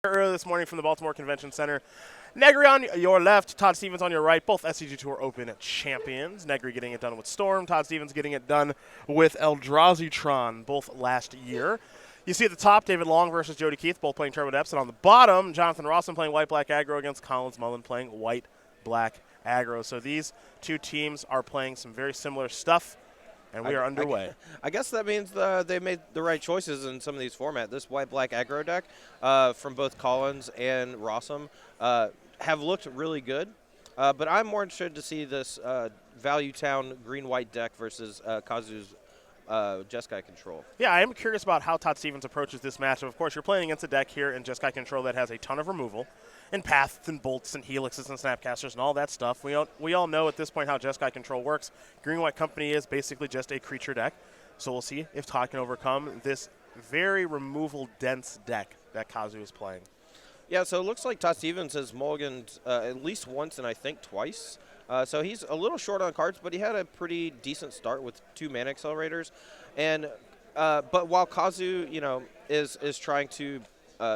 Early this morning from the Baltimore Convention Center. Negri on your left, Todd Stevens on your right, both SCG Tour Open champions. Negri getting it done with Storm, Todd Stevens getting it done with Eldrazi-tron, both last year. You see at the top, David Long versus Jody Keith, both playing Turbo Depths. And on the bottom, Jonathan Rosum playing White-Black Aggro against Collins Mullen playing White-Black Aggro. So these two teams are playing some very similar stuff, and we are underway. I guess that means they made the right choices in some of these formats. This White-Black Aggro deck from both Collins and Rosum have looked really good. But I'm more interested to see this Value Town Green-White deck versus Kazu's Jeskai Control. Yeah, I am curious about how Todd Stevens approaches this matchup. Of course, you're playing against a deck here in Jeskai Control that has a ton of removal, and paths and bolts and helixes and snapcasters and all that stuff. We all know at this point how Jeskai Control works. Green-White Company is basically just a creature deck. So we'll see if Todd can overcome this very removal-dense deck that Kazu is playing. Yeah, so it looks like Todd Stevens has mulliganed at least once and I think twice. So he's a little short on cards, but he had a pretty decent start with 2 mana accelerators. And but while Kazu, is trying to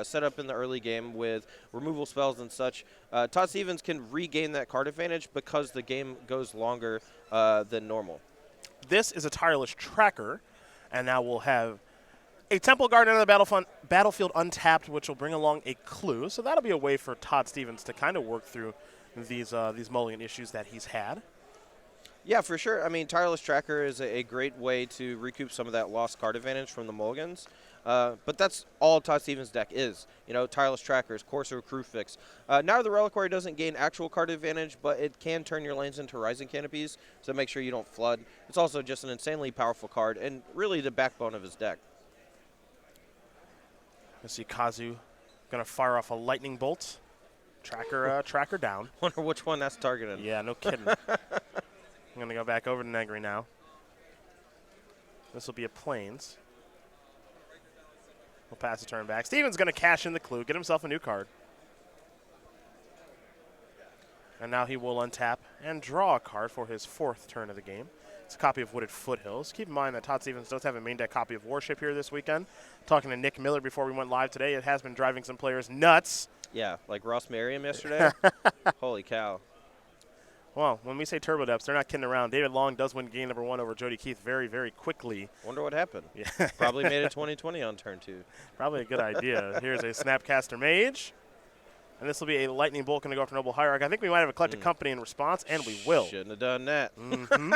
set up in the early game with removal spells and such, Todd Stevens can regain that card advantage because the game goes longer than normal. This is a Tireless Tracker, and now we'll have a Temple Guard on the battlefield untapped, which will bring along a clue. So that'll be a way for Todd Stevens to kind of work through these mulligan issues that he's had. Yeah, for sure. I mean, Tireless Tracker is a great way to recoup some of that lost card advantage from the mulligans. But that's all Todd Stevens' deck is. Tireless Trackers, Courser, Crewfix. Now the Reliquary doesn't gain actual card advantage, but it can turn your lanes into Rising Canopies, so make sure you don't flood. It's also just an insanely powerful card and really the backbone of his deck. You see Kazu going to fire off a Lightning Bolt. Tracker down. Wonder which one that's targeted. Yeah, no kidding. I'm going to go back over to Negri now. This will be a Plains. We'll pass the turn back. Steven's going to cash in the clue, get himself a new card. And now he will untap and draw a card for his 4th turn of the game. It's a copy of Wooded Foothills. Keep in mind that Todd Stevens does have a main deck copy of Warship here this weekend. Talking to Nick Miller before we went live today, it has been driving some players nuts. Yeah, like Ross Merriam yesterday. Holy cow. Well, when we say Turbo Depths, they're not kidding around. David Long does win game number 1 over Jody Keith very, very quickly. Wonder what happened. Yeah. Probably made it 2020 on turn 2. Probably a good idea. Here's a Snapcaster Mage. And this will be a Lightning Bolt going to go after Noble Hierarch. I think we might have a Collected Company in response, and we will. Shouldn't have done that. Mm-hmm.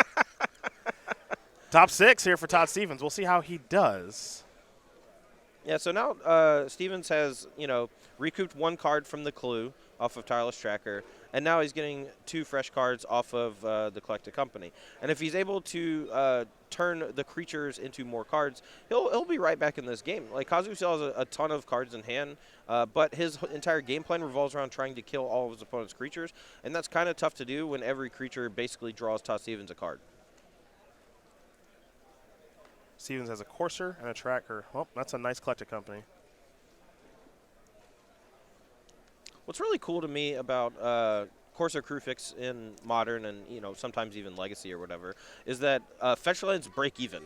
Top 6 here for Todd Stevens. We'll see how he does. Yeah, so now Stevens has, recouped 1 card from the clue off of Tireless Tracker, and now he's getting 2 fresh cards off of the Collected Company. And if he's able to turn the creatures into more cards, he'll be right back in this game. Like, Kazu still has a ton of cards in hand, but his entire game plan revolves around trying to kill all of his opponent's creatures, and that's kind of tough to do when every creature basically draws Todd Stevens a card. Stevens has a Courser and a Tracker. Well, that's a nice Collected Company. What's really cool to me about Courser Crewfix in Modern and, sometimes even Legacy or whatever, is that fetch lands break even,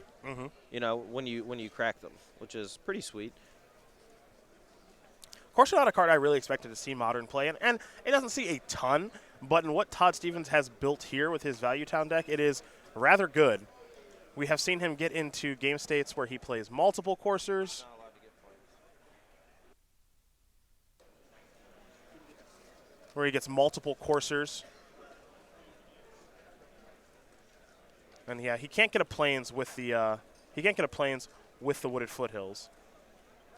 when you crack them, which is pretty sweet. Courser not a card I really expected to see Modern play, and it doesn't see a ton, but in what Todd Stevens has built here with his Value Town deck, it is rather good. We have seen him get into game states where he plays multiple Coursers. Where he gets multiple Coursers. And yeah, he can't get a Plains with the Wooded Foothills.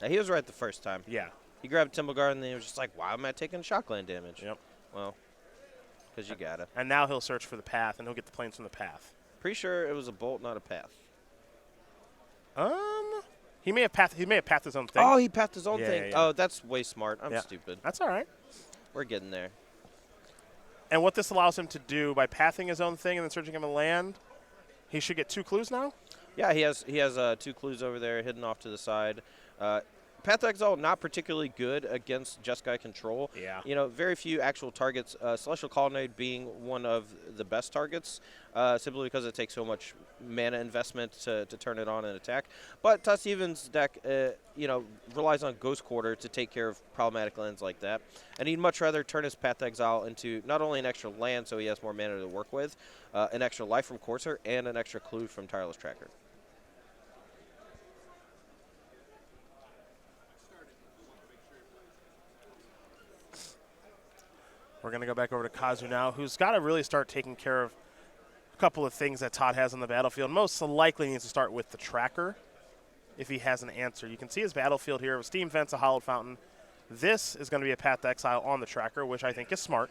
Now, he was right the first time. Yeah. He grabbed Temple Guard and then he was just like, why am I taking shockland damage? Yep. Well, because you gotta. And now he'll search for the path, and he'll get the Plains from the path. Pretty sure it was a bolt, not a path. He may have pathed his own thing. Oh, he pathed his own thing. Yeah. Oh, that's way smart. I'm stupid. That's all right. We're getting there. And what this allows him to do by pathing his own thing and then searching him a land, he should get 2 clues now? Yeah, he has 2 clues over there hidden off to the side. Path Exile not particularly good against Jeskai control. Yeah. Very few actual targets. Celestial Colonnade being one of the best targets, simply because it takes so much mana investment to turn it on and attack. But Todd Stevens' deck, relies on Ghost Quarter to take care of problematic lands like that. And he'd much rather turn his Path Exile into not only an extra land so he has more mana to work with, an extra life from Courser, and an extra clue from Tireless Tracker. We're going to go back over to Kazu now, who's got to really start taking care of a couple of things that Todd has on the battlefield. Most likely needs to start with the tracker if he has an answer. You can see his battlefield here with Steam Fence, a Hollowed Fountain. This is going to be a Path to Exile on the tracker, which I think is smart.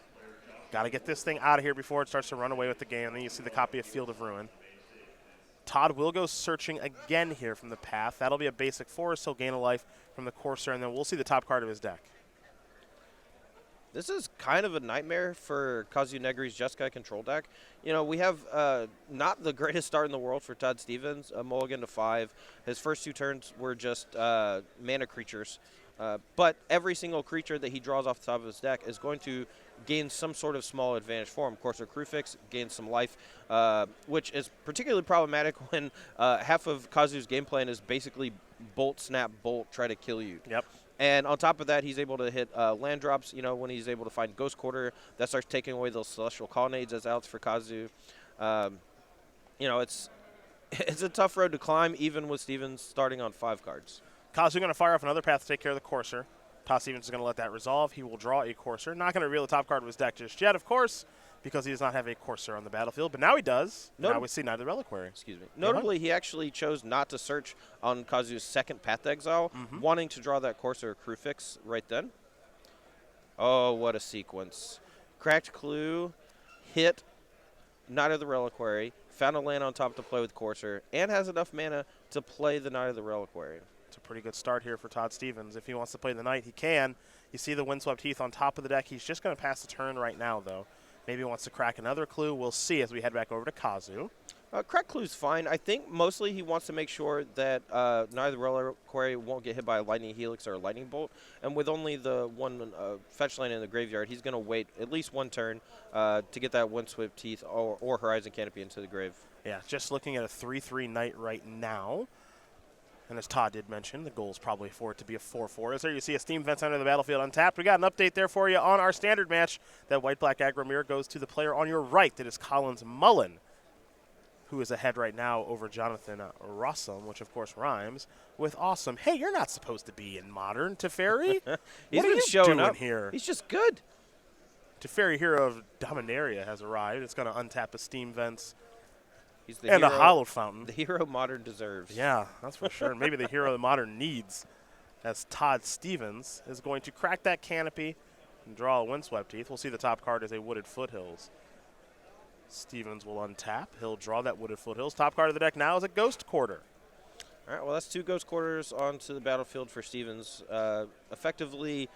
Got to get this thing out of here before it starts to run away with the game. And then you see the copy of Field of Ruin. Todd will go searching again here from the path. That'll be a basic forest. He'll gain a life from the Courser, and then we'll see the top card of his deck. This is kind of a nightmare for Kazu Negri's Jeskai control deck. We have not the greatest start in the world for Todd Stevens, a mulligan to 5. His first 2 turns were just mana creatures. But every single creature that he draws off the top of his deck is going to gain some sort of small advantage for him. Courser Crewfix gains some life, which is particularly problematic when half of Kazu's game plan is basically bolt, snap, bolt, try to kill you. Yep. And on top of that, he's able to hit land drops, when he's able to find Ghost Quarter. That starts taking away those Celestial Colonnades as outs for Kazu. It's a tough road to climb, even with Stevens starting on 5 cards. Kazu going to fire off another path to take care of the Courser. Todd Stevens is going to let that resolve. He will draw a Courser. Not going to reveal the top card of his deck just yet, of course, because he does not have a Courser on the battlefield. But now he does. Now we see neither Reliquary. Excuse me. Notably, he actually chose not to search on Kazu's second Path to Exile, wanting to draw that Courser Crewfix right then. Oh, what a sequence. Cracked Clue, hit Knight of the Reliquary, found a land on top to play with Courser, and has enough mana to play the Knight of the Reliquary. It's a pretty good start here for Todd Stevens. If he wants to play the Knight, he can. You see the Windswept Heath on top of the deck. He's just going to pass the turn right now, though. Maybe he wants to crack another Clue. We'll see as we head back over to Kazu. Crack Clue's fine. I think mostly he wants to make sure that neither the Reliquary won't get hit by a Lightning Helix or a Lightning Bolt. And with only the one fetch land in the graveyard, he's going to wait at least one turn to get that Windswept Heath or Horizon Canopy into the grave. Yeah, just looking at a 3/3 Knight right now. And as Todd did mention, the goal is probably for it to be a 4/4. As there you see a Steam Fence under the battlefield untapped. We got an update there for you on our standard match. That white-black aggro mirror goes to the player on your right. That is Collins Mullen, who is ahead right now over Jonathan Rosum, which of course rhymes with awesome. Hey, you're not supposed to be in Modern, Teferi. He's what are been you showing doing up here? He's just good. Teferi, hero of Dominaria, has arrived. It's going to untap a Steam Fence He's the and hero, a Hollowed Fountain. The hero Modern deserves. Yeah, that's for sure. Maybe the hero the Modern needs, as Todd Stevens is going to crack that canopy and draw a Windswept Heath. We'll see the top card is a Wooded Foothills. Stevens will untap. He'll draw that Wooded Foothills. Top card of the deck now is a Ghost Quarter. All right, well, that's 2 Ghost Quarters onto the battlefield for Stevens. Effectively,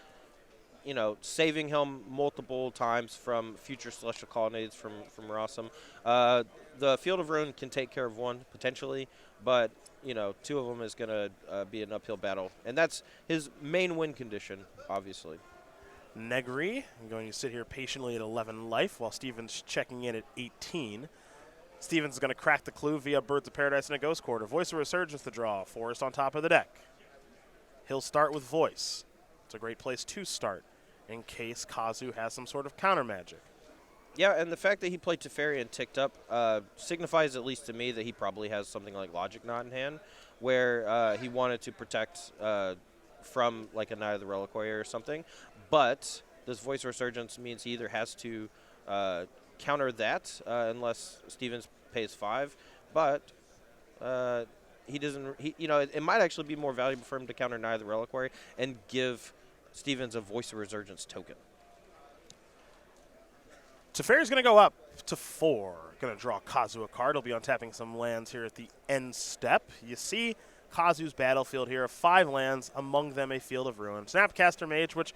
saving him multiple times from future Celestial Colonnades from Rosum. The Field of Ruin can take care of one, potentially, but, 2 of them is going to be an uphill battle. And that's his main win condition, obviously. Negri, I'm going to sit here patiently at 11 life while Stevens checking in at 18. Stevens is going to crack the Clue via Birds of Paradise and a Ghost Quarter. Voice of Resurgence to draw. Forest on top of the deck. He'll start with Voice. It's a great place to start in case Kazu has some sort of counter magic. Yeah, and the fact that he played Teferi and ticked up signifies, at least to me, that he probably has something like Logic Knot in hand, where he wanted to protect from like a Knight of the Reliquary or something. But this Voice of Resurgence means he either has to counter that unless Stevens pays 5, but he doesn't. It might actually be more valuable for him to counter Knight of the Reliquary and give Stevens a Voice of Resurgence token. Teferi's going to go up to 4. Going to draw Kazu a card. He'll be untapping some lands here at the end step. You see Kazu's battlefield here of 5 lands, among them a Field of Ruin. Snapcaster Mage, which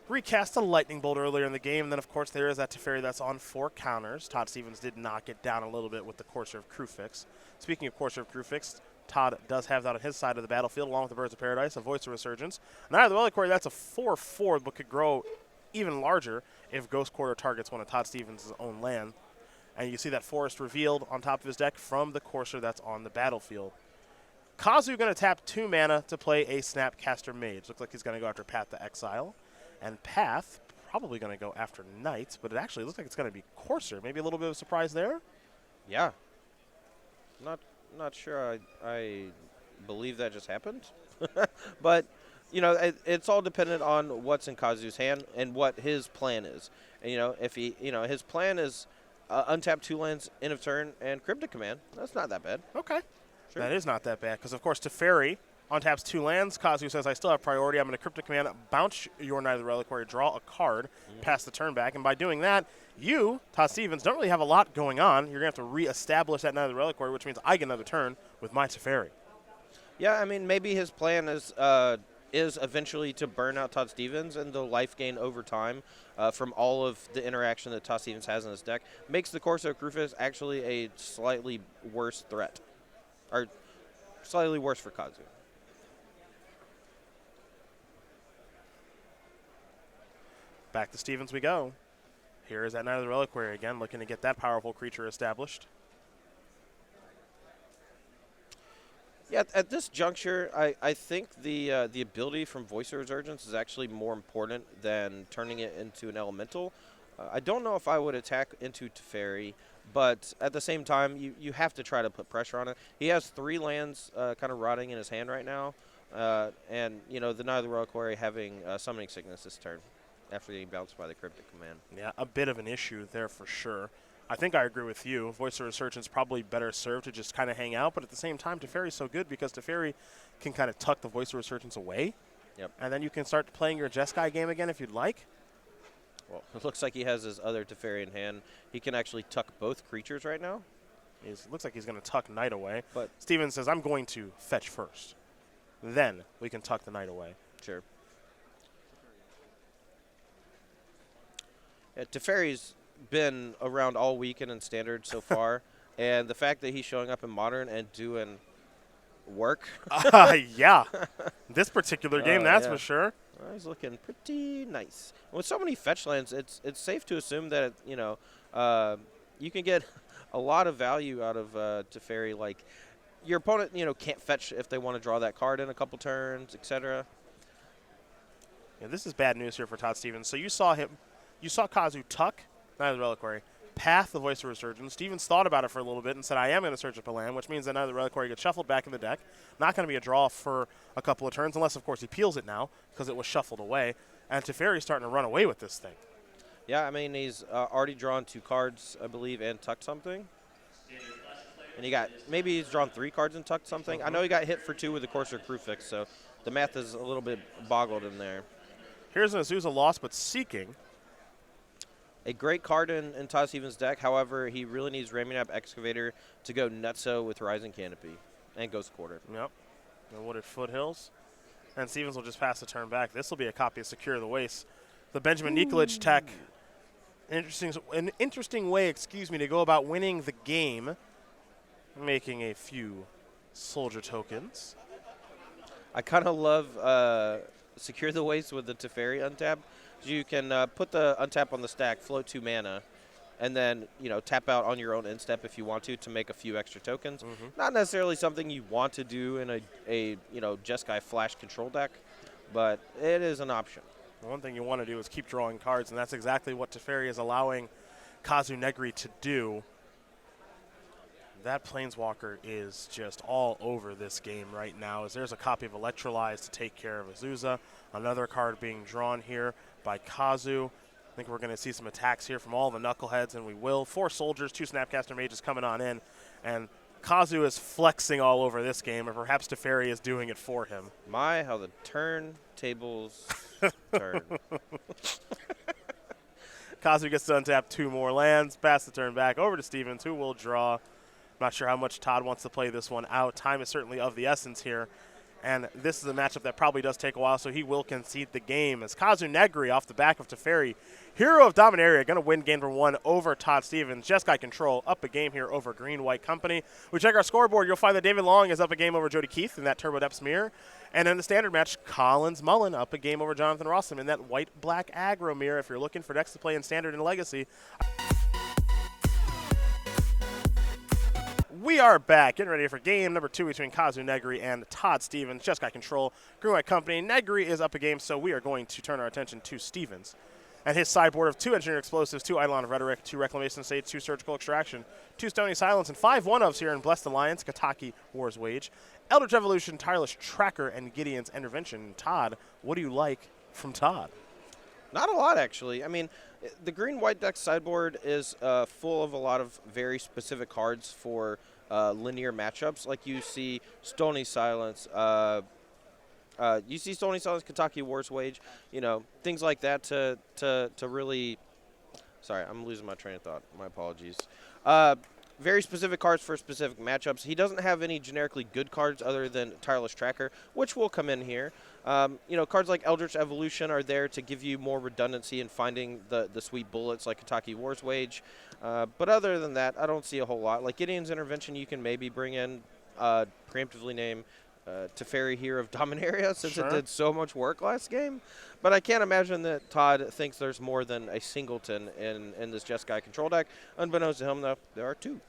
recast a Lightning Bolt earlier in the game. And then, of course, there is that Teferi that's on 4 counters. Todd Stevens did knock it down a little bit with the Courser of Crewfix. Speaking of Courser of Crewfix, Todd does have that on his side of the battlefield, along with the Birds of Paradise, a Voice of Resurgence. Neither the Reliquary, that's a 4/4, but could grow even larger if Ghost Quarter targets one of Todd Stevens' own land. And you see that Forest revealed on top of his deck from the Courser that's on the battlefield. Kazu going to tap 2 mana to play a Snapcaster Mage. Looks like he's going to go after Path to Exile. And Path probably going to go after Knight, but it actually looks like it's going to be Courser. Maybe a little bit of a surprise there? Yeah. Not sure I believe that just happened. But, you know, it's all dependent on what's in Kazu's hand and what his plan is. And, you know, if he, you know, his plan is untap 2 lands, end of turn, and Cryptic Command. That's not that bad. Okay. Sure. That is not that bad because, of course, Teferi untaps 2 lands. Kazu says, I still have priority. I'm going to Cryptic Command, bounce your Knight of the Reliquary, draw a card, pass the turn back. And by doing that, you, Todd Stevens, don't really have a lot going on. You're going to have to reestablish that Knight of the Reliquary, which means I get another turn with my Teferi. Yeah, I mean, maybe his plan is eventually to burn out Todd Stevens, and the life gain over time from all of the interaction that Todd Stevens has in his deck makes the Corso Crufus actually a slightly worse threat. Or slightly worse for Kazu. Back to Stevens we go. Here is that Knight of the Reliquary again, looking to get that powerful creature established. Yeah, at this juncture, I think the ability from Voice of Resurgence is actually more important than turning it into an elemental. I don't know if I would attack into Teferi, but at the same time, you have to try to put pressure on it. He has 3 lands kind of rotting in his hand right now, and, you know, the Knight of the Reliquary having Summoning Sickness this turn after getting bounced by the Cryptic Command. Yeah, a bit of an issue there for sure. I think I agree with you. Voice of Resurgence probably better served to just kind of hang out, but at the same time, Teferi's so good because Teferi can kind of tuck the Voice of Resurgence away. Yep. And then you can start playing your Jeskai game again if you'd like. Well, it looks like he has his other Teferi in hand. He can actually tuck both creatures right now. It looks like he's going to tuck Knight away. But Steven says, I'm going to fetch first. Then we can tuck the Knight away. Sure. Yeah, Teferi's been around all weekend in Standard so far, and the fact that he's showing up in Modern and doing work. Yeah. This particular game, that's for sure. He's looking pretty nice. With so many fetch lands, it's safe to assume that, you know, you can get a lot of value out of Teferi. Like, your opponent, you know, can't fetch if they want to draw that card in a couple turns, etc. Yeah, this is bad news here for Todd Stevens. So you saw Kazu tuck Knight of the Reliquary, Path the Voice of Resurgence. Stevens thought about it for a little bit and said, I am going to search up a land, which means that Knight of the Reliquary gets shuffled back in the deck. Not going to be a draw for a couple of turns, unless, of course, he peels it now because it was shuffled away. And Teferi's starting to run away with this thing. Yeah, I mean, he's already drawn 2 cards, I believe, and tucked something. And maybe he's drawn 3 cards and tucked something. I know he got hit for 2 with the Courser Crufix, so the math is a little bit boggled in there. Here's an Azusa Lost, but Seeking. A great card in Todd Stevens' deck. However, he really needs Raminap Excavator to go nutso with Rising Canopy and Ghost Quarter. Yep. The Wooded Foothills. And Stevens will just pass the turn back. This will be a copy of Secure the Waste. The Benjamin Nikolic tech. An interesting way, to go about winning the game. Making a few soldier tokens. I kind of love Secure the Waste with the Teferi untap. You can put the untap on the stack, float 2 mana, and then, you know, tap out on your own end step if you want to make a few extra tokens. Mm-hmm. Not necessarily something you want to do in a you know, Jeskai Flash control deck, but it is an option. The one thing you want to do is keep drawing cards, and that's exactly what Teferi is allowing Kazu Negri to do. That Planeswalker is just all over this game right now, as there's a copy of Electrolyze to take care of Azusa. Another card being drawn here by Kazu. I think we're going to see some attacks here from all the Knuckleheads, and we will. 4 soldiers, 2 Snapcaster Mages coming on in, and Kazu is flexing all over this game, or perhaps Teferi is doing it for him. My, how the turntables turn. Kazu gets to untap 2 more lands, pass the turn back over to Stevens, who will draw. Not sure how much Todd wants to play this one out. Time is certainly of the essence here. And this is a matchup that probably does take a while, so he will concede the game. As Kazu Negri off the back of Teferi, Hero of Dominaria, going to win game number 1 over Todd Stevens. Just got control, up a game here over Green-White Company. We check our scoreboard. You'll find that David Long is up a game over Jody Keith in that Turbo Depths mirror. And in the standard match, Collins Mullen up a game over Jonathan Rosum in that white-black aggro mirror if you're looking for decks to play in standard and legacy. We are back, getting ready for game number 2 between Kazu Negri and Todd Stevens. Just got control. Green-White Company. Negri is up a game, so we are going to turn our attention to Stevens. And his sideboard of 2 Engineered Explosives, 2 Eidolon of Rhetoric, 2 Reclamation State, 2 Surgical Extraction, 2 Stony Silence, and 5 one-ofs here in Blessed Alliance, Kataki, War's Wage, Eldritch Evolution, Tireless Tracker, and Gideon's Intervention. Todd, what do you like from Todd? Not a lot, actually. I mean, the green-white deck sideboard is full of a lot of very specific cards for linear matchups. Like you see Stony Silence, Kataki War's Wage, things like that to really. Sorry, I'm losing my train of thought. My apologies. Very specific cards for specific matchups. He doesn't have any generically good cards other than Tireless Tracker, which will come in here. Cards like Eldritch Evolution are there to give you more redundancy in finding the sweet bullets like Kataki War's Wage. But other than that, I don't see a whole lot. Like Gideon's Intervention, you can maybe bring in, preemptively name Teferi Hero of Dominaria since it did so much work last game. But I can't imagine that Todd thinks there's more than a singleton in this Jeskai control deck. Unbeknownst to him, though, there are 2.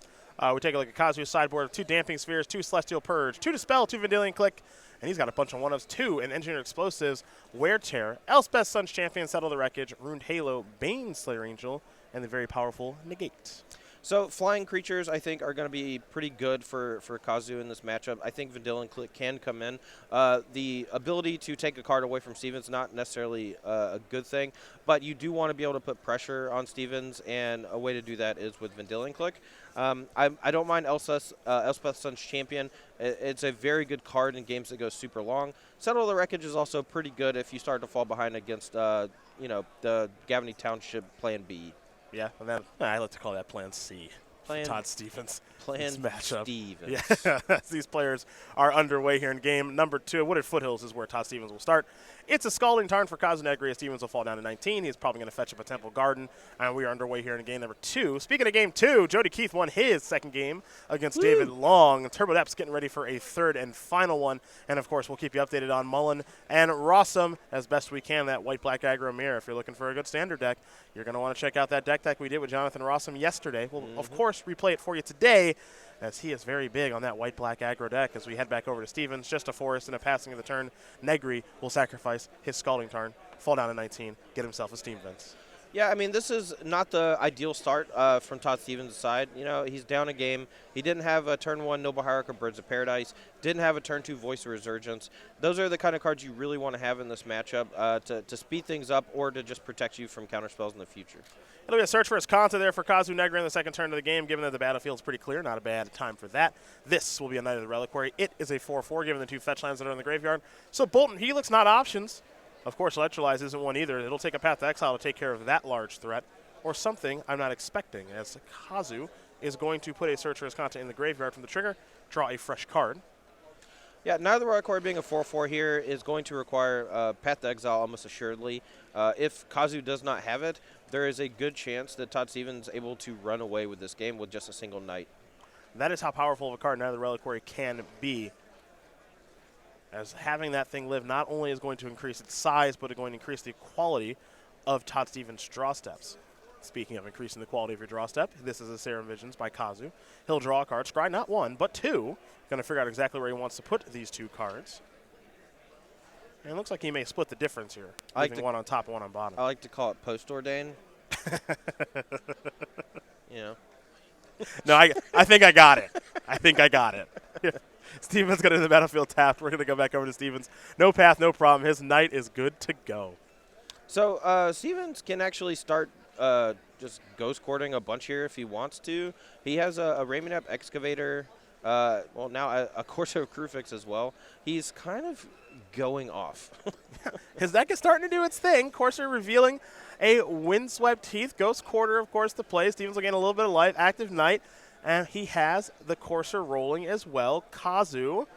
We take a look at Kazu's sideboard of 2 Damping Spheres, 2 Celestial Purge, 2 Dispel, 2 Vendilion Click, and he's got a bunch of one-ofs, 2 in Engineered Explosives, Wear Tear, Elspeth Sun's Champion, Settle the Wreckage, Ruined Halo, Bane Slayer Angel, and the very powerful Negate. So flying creatures, I think, are going to be pretty good for Kazu in this matchup. I think Vendilion Click can come in. The ability to take a card away from Stevens, not necessarily a good thing, but you do want to be able to put pressure on Stevens, and a way to do that is with Vendilion Click. I don't mind Elspeth Sun's Champion. It's a very good card in games that go super long. Settle the Wreckage is also pretty good if you start to fall behind against the Gavany Township Plan B. Yeah, and then I like to call that Plan C. Todd Stevens. Plan matchup. Stevens. Yeah, these players are underway here in game number 2. Wooded Foothills is where Todd Stevens will start. It's a Scalding Tarn for Kazu Negri. Stevens will fall down to 19. He's probably going to fetch up a Temple Garden, and we are underway here in game number 2. Speaking of game 2, Jody Keith won his second game against David Long. Turbo Depths getting ready for a third and final one, and of course we'll keep you updated on Mullen and Rosum as best we can. That white-black aggro mirror. If you're looking for a good standard deck, you're going to want to check out that deck we did with Jonathan Rosum yesterday. We'll of course replay it for you today, as he is very big on that white-black aggro deck. As we head back over to Stevens, just a forest and a passing of the turn. Negri will sacrifice his Scalding Tarn, fall down to 19, get himself a Steam Vents. Yeah, I mean, this is not the ideal start from Todd Stevens' side. He's down a game. He didn't have a turn 1 Noble Hierarch or Birds of Paradise. Didn't have a turn 2 Voice of Resurgence. Those are the kind of cards you really want to have in this matchup to speed things up or to just protect you from counterspells in the future. It'll be a search for his Kanta there for Kazu Negri in the second turn of the game, given that the battlefield's pretty clear. Not a bad time for that. This will be a Knight of the Reliquary. It is a 4/4, given the 2 fetch lands that are in the graveyard. So Bolton Helix, not options. Of course, Electrolyze isn't one either. It'll take a Path to Exile to take care of that large threat, or something I'm not expecting, as Kazu is going to put a search for his Kanta in the graveyard from the trigger, draw a fresh card. Yeah, Knight of the Reliquary being a 4/4 here is going to require Path to Exile almost assuredly. If Kazu does not have it, there is a good chance that Todd Stevens is able to run away with this game with just a single Knight. That is how powerful of a card Knight of the Reliquary can be. As having that thing live not only is going to increase its size, but it's going to increase the quality of Todd Stevens' draw steps. Speaking of increasing the quality of your draw step, this is a Serum Visions by Kazu. He'll draw a card, scry not 1, but 2. Going to figure out exactly where he wants to put these 2 cards. And it looks like he may split the difference here, leaving one on top and one on bottom. I like to call it post-ordain. No, I think I got it. I think I got it. Stevens got into the battlefield tapped. We're going to go back over to Stevens. No path, no problem. His Knight is good to go. So Stevens can actually start just ghost courting a bunch here if he wants to. He has a Raminap Excavator, now a Corsair of Crufix as well. He's kind of going off. His deck is starting to do its thing. Corsair revealing a Windswept Teeth. Ghost Quarter, of course, to play. Stevens will gain a little bit of life. Active Knight. And he has the Corsair rolling as well. Kazu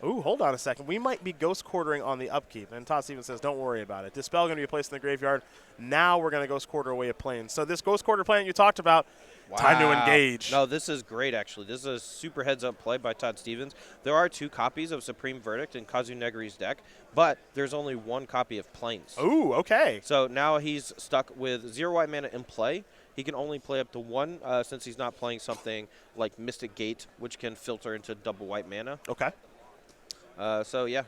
Ooh, hold on a second. We might be ghost quartering on the upkeep. And Todd Stevens says, don't worry about it. Dispel going to be placed in the graveyard. Now we're going to ghost quarter away at Plains. So this ghost quarter plan you talked about, time to engage. No, this is great, actually. This is a super heads-up play by Todd Stevens. There are 2 copies of Supreme Verdict in Kazu Negri's deck, but there's only 1 copy of Plains. Ooh, okay. So now he's stuck with 0 white mana in play. He can only play up to 1 since he's not playing something like Mystic Gate, which can filter into double white mana. Okay. So, yeah,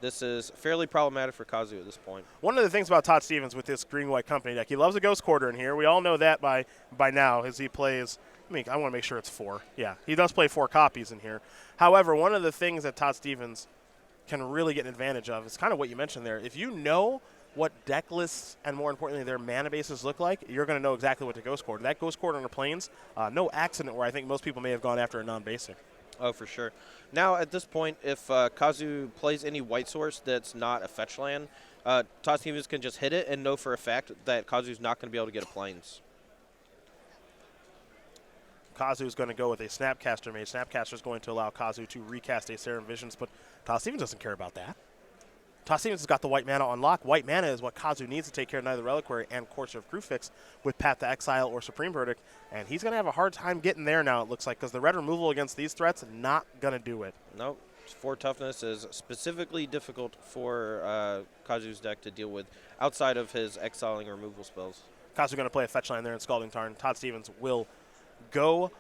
this is fairly problematic for Kazu at this point. One of the things about Todd Stevens with this green-white company deck, he loves a ghost quarter in here. We all know that by now as he plays. I want to make sure it's 4. Yeah, he does play 4 copies in here. However, one of the things that Todd Stevens can really get an advantage of is kind of what you mentioned there. If you know what deck lists and, more importantly, their mana bases look like, you're going to know exactly what to ghost quarter. That ghost quarter on the Plains, no accident where I think most people may have gone after a non-basic. Oh, for sure. Now, at this point, if Kazu plays any white source that's not a fetch land, Todd Stevens can just hit it and know for a fact that Kazu's not going to be able to get a Plains. Kazu's going to go with a Snapcaster Mage. Snapcaster's going to allow Kazu to recast a Serum Visions, but Todd Stevens doesn't care about that. Todd Stevens has got the white mana on lock. White mana is what Kazu needs to take care of neither Reliquary and Courser of Crucifix with Path to Exile or Supreme Verdict, and he's going to have a hard time getting there now, it looks like, because the red removal against these threats, not going to do it. Nope. 4 toughness is specifically difficult for Kazu's deck to deal with outside of his exiling removal spells. Kazu going to play a fetch line there in Scalding Tarn. Todd Stevens will go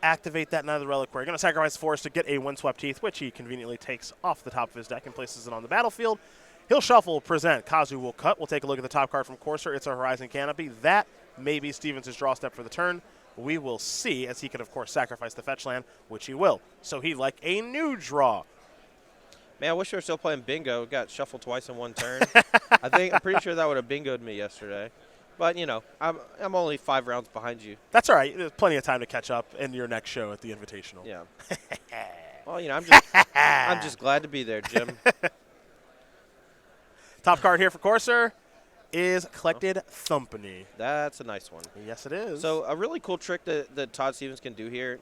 activate that Night of the Reliquary. Going to sacrifice Forest to get a Windswept Heath, which he conveniently takes off the top of his deck and places it on the battlefield. He'll shuffle, present. Kazu will cut. We'll take a look at the top card from Courser. It's a Horizon Canopy. That may be Stevens' draw step for the turn. We will see, as he could, of course, sacrifice the fetch land, which he will. So he'd like a new draw. Man, I wish we were still playing bingo. Got shuffled twice in one turn. I'm pretty sure that would have bingoed me yesterday. But, you know, I'm only 5 rounds behind you. That's all right. There's plenty of time to catch up in your next show at the Invitational. Yeah. Well, you know, I'm just glad to be there, Jim. Top card here for Courser is Collected Thumpany. That's a nice one. Yes, it is. So a really cool trick that Todd Stevens can do here.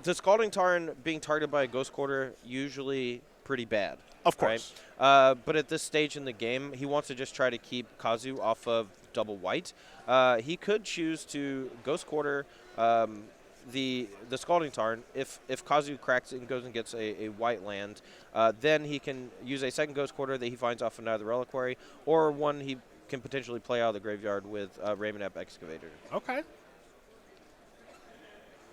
The Scalding Tarn being targeted by a Ghost Quarter usually pretty bad. Of course. Right? But at this stage in the game, he wants to just try to keep Kazu off of double white. He could choose to Ghost Quarter the Scalding Tarn. If Kazu cracks it and goes and gets a white land, then he can use a second Ghost Quarter that he finds off of Night of the Reliquary, or one he can potentially play out of the graveyard with Ramonap Excavator. Okay.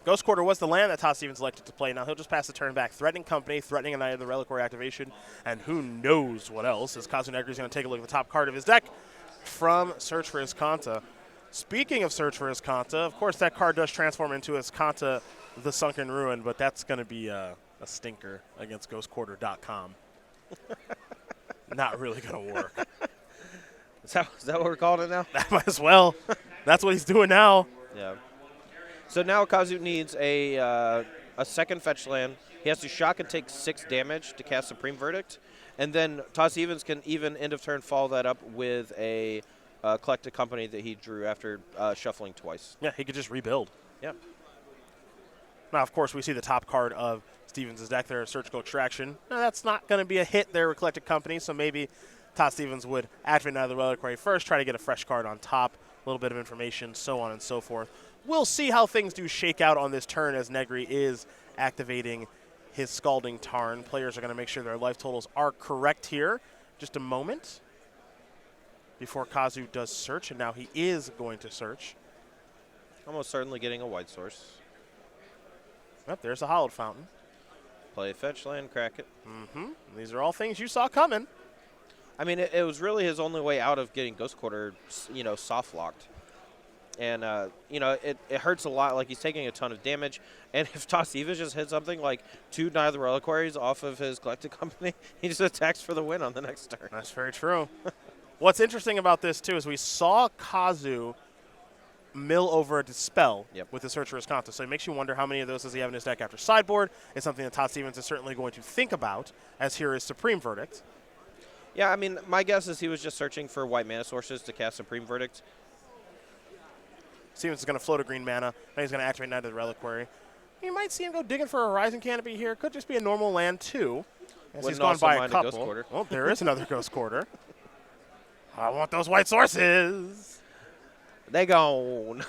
Ghost Quarter was the land that Todd Stevens elected to play. Now he'll just pass the turn back. Threatening Company, threatening a Night of the Reliquary activation, and who knows what else, as Kazu Negri is going to take a look at the top card of his deck from Search for Iskanta. Speaking of Search for Iskanta, of course that card does transform into Iskanta, the Sunken Ruin, but that's going to be a stinker against GhostQuarter.com. Not really going to work. Is that what we're calling it now? That might as well. That's what he's doing now. Yeah. So now Kazu needs a second fetch land. He has to shock and take 6 damage to cast Supreme Verdict. And then Todd Stevens can even end of turn follow that up with a Collected Company that he drew after shuffling twice. Yeah, he could just rebuild. Yeah. Now, of course, we see the top card of Stevens' deck there, Surgical Extraction. Now, that's not going to be a hit there with Collected Company, so maybe Todd Stevens would activate Night of the Reliquary first, try to get a fresh card on top, a little bit of information, so on and so forth. We'll see how things do shake out on this turn as Negri is activating his Scalding Tarn. Players are going to make sure their life totals are correct here. Just a moment before Kazu does search, and now he is going to search. Almost certainly getting a white source. Yep, there's a Hallowed Fountain. Play a fetch land, crack it. Mm-hmm. These are all things you saw coming. I mean, it was really his only way out of getting Ghost Quarter, soft locked. And, it hurts a lot. Like, he's taking a ton of damage. And if Todd Stevens just hit something like 2 Night of the Reliquaries off of his Collected Company, he just attacks for the win on the next turn. That's very true. What's interesting about this, too, is we saw Kazu mill over a Dispel with the Search for Iskanta. So it makes you wonder how many of those does he have in his deck after sideboard. It's something that Todd Stevens is certainly going to think about, as here is Supreme Verdict. Yeah, I mean, my guess is he was just searching for white mana sources to cast Supreme Verdict. Stevens is going to float a green mana. Now he's going to activate Night of the Reliquary. You might see him go digging for a Horizon Canopy here. Could just be a normal land, too. As he's Wouldn't gone also by a mind couple. Ghost Quarter. Well, there is another Ghost Quarter. I want those white sources. They gone.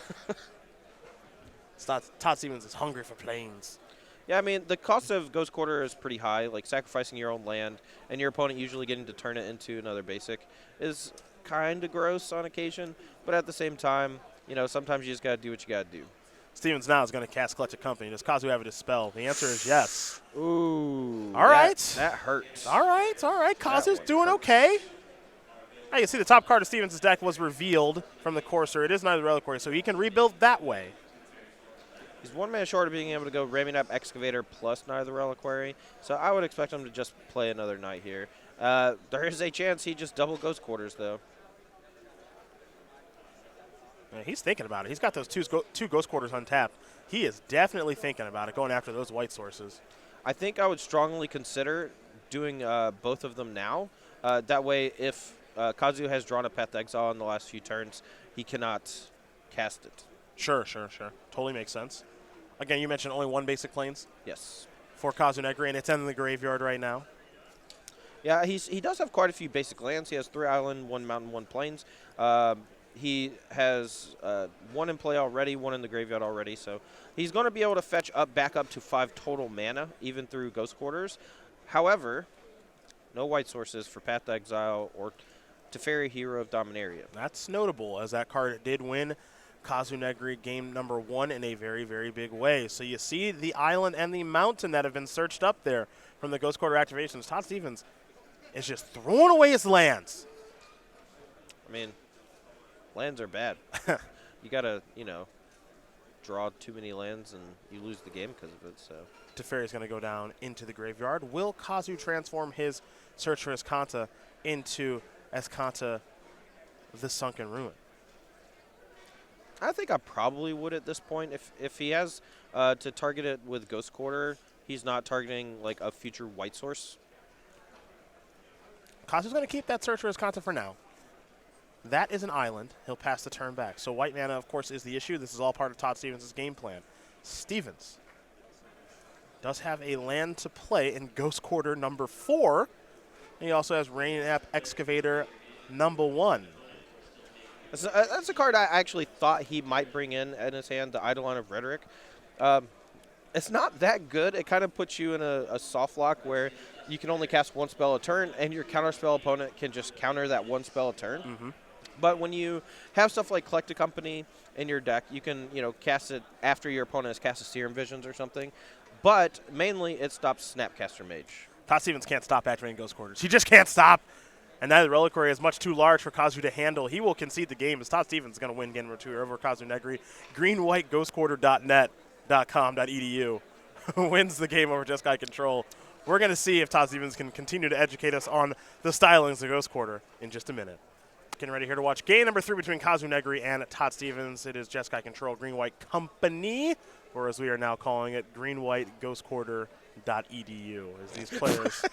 Todd Stevens is hungry for planes. Yeah, I mean, the cost of Ghost Quarter is pretty high. Like, sacrificing your own land and your opponent usually getting to turn it into another basic is kind of gross on occasion. But at the same time, you know, sometimes you just got to do what you got to do. Stevens now is going to cast Collective Company. Does Kazu have a Dispel? The answer is yes. Ooh. All right. That hurts. All right. Kazu's doing okay. Now you see the top card of Stevens' deck was revealed from the Courser. It is neither Reliquary, so he can rebuild that way. He's 1 mana short of being able to go Ramming Up Excavator plus Neither Reliquary, so I would expect him to just play another Knight here. There is a chance he just double Ghost Quarters, though. Yeah, he's thinking about it. He's got those two Ghost Quarters untapped. He is definitely thinking about it, going after those white sources. I think I would strongly consider doing both of them now. That way, if Kazu has drawn a Path to Exile in the last few turns, he cannot cast it. Sure. Totally makes sense. Again, you mentioned only one basic plains? Yes. For Kazu Negri, and it's in the graveyard right now. Yeah, he does have quite a few basic lands. He has 3 island, 1 mountain, 1 plains. He has 1 in play already, 1 in the graveyard already. So he's going to be able to fetch back up to 5 total mana, even through Ghost Quarters. However, no white sources for Path to Exile or Teferi, Hero of Dominaria. That's notable, as that card did win Kazu Negri game number 1 in a very, very big way. So you see the island and the mountain that have been searched up there from the Ghost Quarter activations. Todd Stevens is just throwing away his lands. I mean, lands are bad. You got to, draw too many lands and you lose the game because of it. So Teferi is going to go down into the graveyard. Will Kazu transform his Search for Escanta into Escanta the Sunken Ruin? I think I probably would at this point. If he has to target it with Ghost Quarter, he's not targeting like a future white source. Kazu's going to keep that Search for Escanta for now. That is an island. He'll pass the turn back. So white mana, of course, is the issue. This is all part of Todd Stevens' game plan. Stevens does have a land to play in Ghost Quarter number 4. He also has Rain App Excavator number 1. That's a card I actually thought he might bring in his hand, the Eidolon of Rhetoric. It's not that good. It kind of puts you in a soft lock where you can only cast 1 spell a turn, and your counterspell opponent can just counter that 1 spell a turn. Mm-hmm. But when you have stuff like Collective Company in your deck, you can cast it after your opponent has cast a Serum Visions or something. But mainly, it stops Snapcaster Mage. Todd Stevens can't stop activating Ghost Quarters. He just can't stop. And neither Reliquary is much too large for Kazu to handle. He will concede the game as Todd Stevens is going to win game number 2 over Kazu Negri. greenwhiteghostquarter.net.com.edu wins the game over Jeskai Control. We're going to see if Todd Stevens can continue to educate us on the stylings of Ghost Quarter in just a minute. Getting ready here to watch game number 3 between Kazu Negri and Todd Stevens. It is Jeskai Control Green White Company, or as we are now calling it, greenwhiteghostquarter.edu, as these players.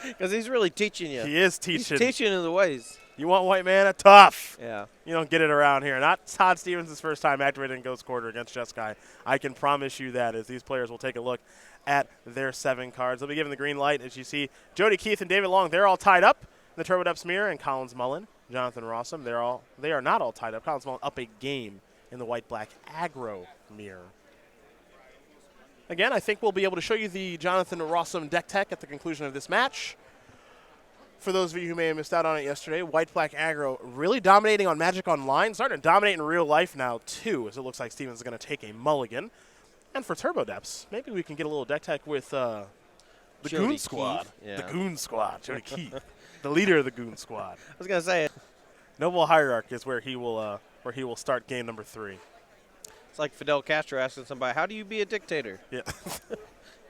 Because he's really teaching you. He is teaching. He's teaching you the ways. You want white mana? Tough. Yeah. You don't get it around here. Not Todd Stevens' first time activating Ghost Quarter against Jeskai. I can promise you that, as these players will take a look at their 7 cards. They'll be given the green light. As you see, Jody Keith and David Long, they're all tied up in the Turbo Depths mirror, and Collins Mullen, Jonathan Rosum, they are not all tied up. Collins Mullen up a game in the white-black aggro mirror. Again, I think we'll be able to show you the Jonathan Rosum deck tech at the conclusion of this match. For those of you who may have missed out on it yesterday, white-black aggro really dominating on Magic Online, starting to dominate in real life now, too, as it looks like Stevens is going to take a mulligan. And for Turbo Depths, maybe we can get a little deck tech with the Jody Goon Squad. Keith. Yeah. The Goon Squad, Jody Keith, the leader of the Goon Squad. I was going to say it. Noble Hierarch is where he will start game number 3. It's like Fidel Castro asking somebody, how do you be a dictator? Yeah.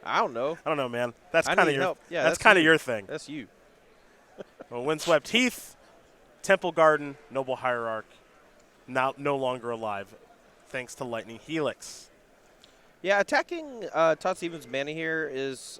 I don't know. I don't know, man. That's I kind of need your help. Yeah, that's that's kind of you. your thing. That's you. Well, Windswept Heath, Temple Garden, Noble Hierarch, now no longer alive, thanks to Lightning Helix. Yeah, attacking Todd Stevens' mana here is,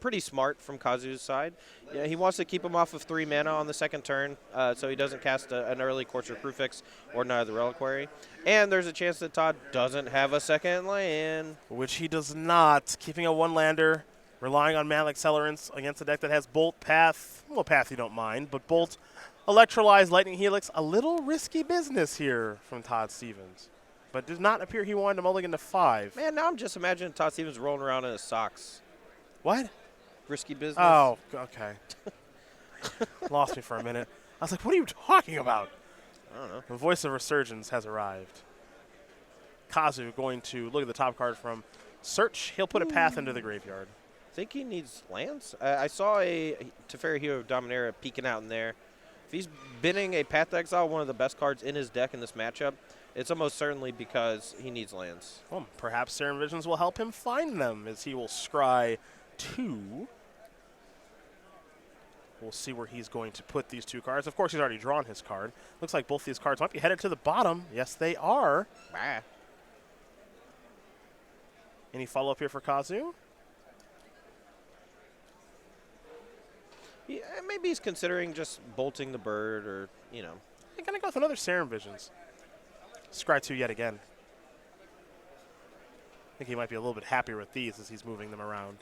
pretty pretty smart from Kazu's side. Yeah, he wants to keep him off of 3 mana on the second turn, so he doesn't cast an early Courser Crucifix or Neither Reliquary. And there's a chance that Todd doesn't have a second land. Which he does not. Keeping a one-lander, relying on Mana Accelerants against a deck that has Bolt, Path. Well, Path you don't mind, but Bolt, Electrolyze, Lightning Helix. A little risky business here from Todd Stevens. But did not appear he wanted to mulligan to 5. Man, now I'm just imagining Todd Stevens rolling around in his socks. What? Risky business. Oh, okay. Lost me for a minute. I was like, what are you talking about? I don't know. The voice of Resurgence has arrived. Kazu going to look at the top card from Search. He'll put a Path into the graveyard. Think he needs lands? I saw a Teferi Hero of Dominaria peeking out in there. If he's binning a Path to Exile, one of the best cards in his deck in this matchup, it's almost certainly because he needs lands. Well, perhaps Serum Visions will help him find them as he will scry 2. We'll see where he's going to put these 2 cards. Of course, he's already drawn his card. Looks like both these cards might be headed to the bottom. Yes, they are. Bah. Any follow-up here for Kazu? Yeah, maybe he's considering just bolting the bird or, you know. I'm going to go with another Serum Visions. Scry 2 yet again. I think he might be a little bit happier with these as he's moving them around.